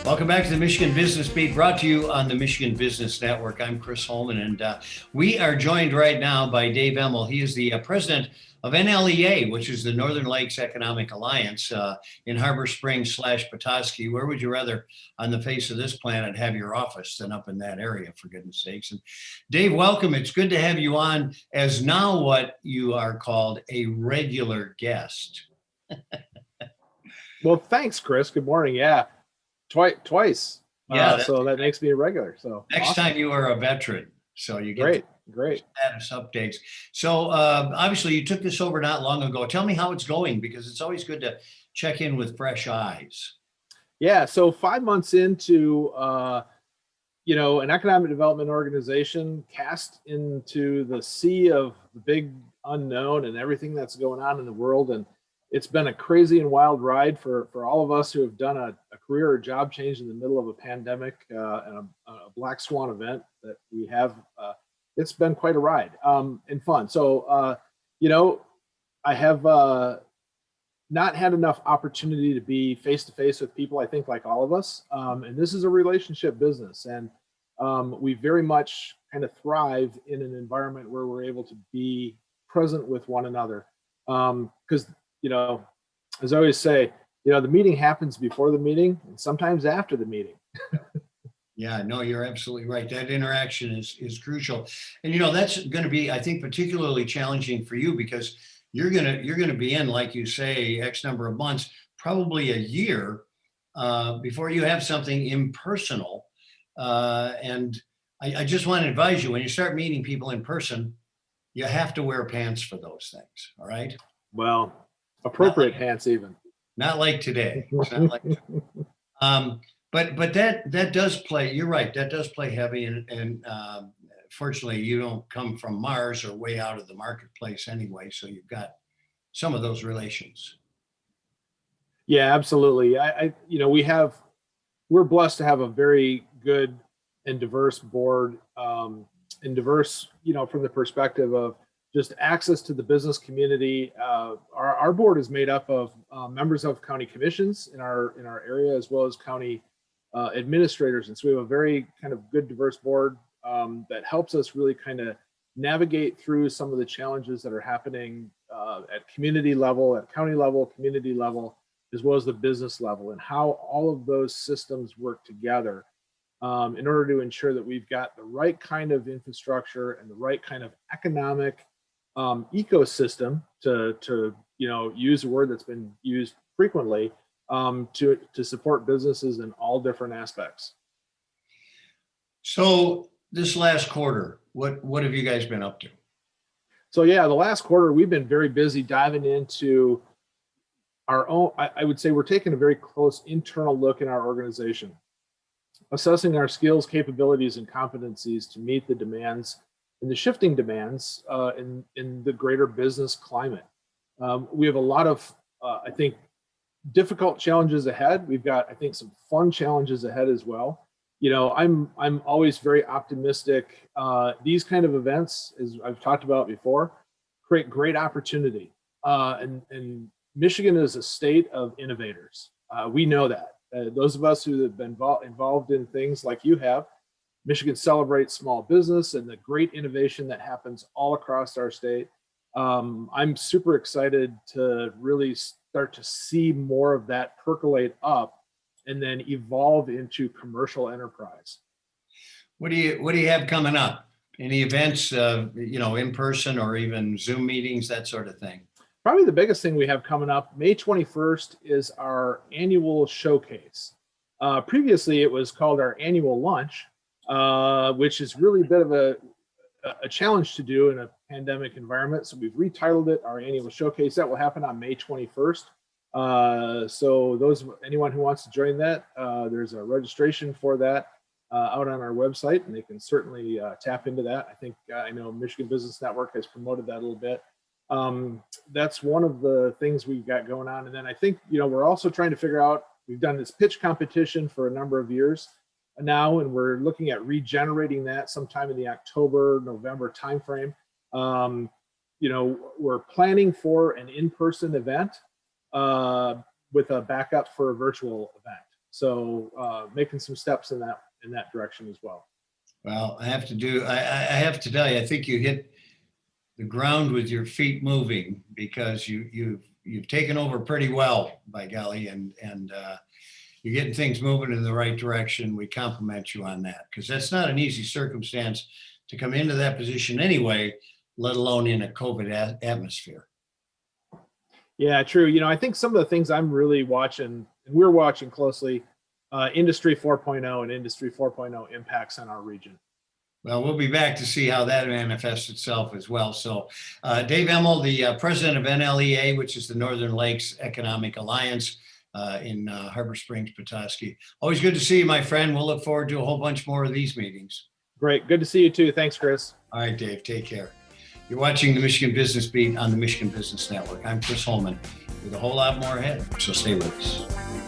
Welcome back to the Michigan Business Beat, brought to you on the Michigan Business Network. I'm Chris Holman, and we are joined right now by Dave Emmel. He is the president of NLEA, which is the Northern Lakes Economic Alliance in Harbor Springs / Petoskey. Where would you rather on the face of this planet have your office than up in that area, for goodness sakes? And Dave, welcome. It's good to have you on as now what you are called a regular guest. Well, thanks, Chris. Good morning. Yeah. Twice. Yeah. So that makes me a regular. So next awesome. time you are a veteran. So you get great status updates. So obviously you took this over not long ago. Tell me how it's going, because it's always good to check in with fresh eyes. Yeah. So 5 months into, an economic development organization cast into the sea of the big unknown and everything that's going on in the world. And it's been a crazy and wild ride for all of us who have done a career or job change in the middle of a pandemic and a black swan event that we have. It's been quite a ride and fun. So, I have not had enough opportunity to be face-to-face with people, I think, like all of us. And this is a relationship business. And we very much kind of thrive in an environment where we're able to be present with one another. Because as I always say, the meeting happens before the meeting and sometimes after the meeting. Yeah, no, you're absolutely right. That interaction is crucial. And, that's going to be, I think, particularly challenging for you, because you're going to be in, like you say, X number of months, probably a year before you have something impersonal. And I just want to advise you, when you start meeting people in person, you have to wear pants for those things. All right. Well, appropriate pants even. Not like today. It's not like today. But that does play. You're right. That does play heavy, and fortunately, you don't come from Mars or way out of the marketplace anyway. So you've got some of those relations. Yeah, absolutely. We're blessed to have a very good and diverse board, and diverse, from the perspective of just access to the business community. Our board is made up of members of county commissions in our area, as well as county administrators. And so we have a very kind of good, diverse board that helps us really kind of navigate through some of the challenges that are happening at community level, at county level, community level, as well as the business level, and how all of those systems work together in order to ensure that we've got the right kind of infrastructure and the right kind of economic ecosystem, to use a word that's been used frequently, to support businesses in all different aspects. So this last quarter, what have you guys been up to? So the last quarter, we've been very busy diving into our own. I would say we're taking a very close internal look in our organization, assessing our skills, capabilities, and competencies to meet the demands and the shifting demands in the greater business climate. We have a lot of, I think, difficult challenges ahead. We've got, I think, some fun challenges ahead as well. I'm always very optimistic. These kind of events, as I've talked about before, create great opportunity. And Michigan is a state of innovators. We know that. Those of us who have been involved in things like you have, Michigan celebrates small business and the great innovation that happens all across our state. I'm super excited to really start to see more of that percolate up and then evolve into commercial enterprise. What do you have coming up? Any events, in person or even Zoom meetings, that sort of thing? Probably the biggest thing we have coming up, May 21st, is our annual showcase. Previously, it was called our annual lunch, which is really a bit of a challenge to do in a pandemic environment. So we've retitled it our annual showcase. That will happen on May 21st. So anyone who wants to join that, there's a registration for that out on our website, and they can certainly tap into that. I know Michigan Business Network has promoted that a little bit. That's one of the things we've got going on. And then I think, we're also trying to figure out, we've done this pitch competition for a number of years now, and we're looking at regenerating that sometime in the October, November timeframe. We're planning for an in-person event with a backup for a virtual event. So making some steps in that direction as well. Well, I have to tell you, I think you hit the ground with your feet moving, because you've taken over pretty well, by golly, and you're getting things moving in the right direction. We compliment you on that, because that's not an easy circumstance to come into that position anyway, let alone in a COVID atmosphere. Yeah, true. You know, I think some of the things I'm really watching, and we're watching closely, Industry 4.0 and Industry 4.0 impacts on our region. Well, we'll be back to see how that manifests itself as well. So, Dave Emmel, the president of NLEA, which is the Northern Lakes Economic Alliance in Harbor Springs, Petoskey. Always good to see you, my friend. We'll look forward to a whole bunch more of these meetings. Great. Good to see you too. Thanks, Chris. All right, Dave. Take care. You're watching the Michigan Business Beat on the Michigan Business Network. I'm Chris Holman with a whole lot more ahead, so stay with us.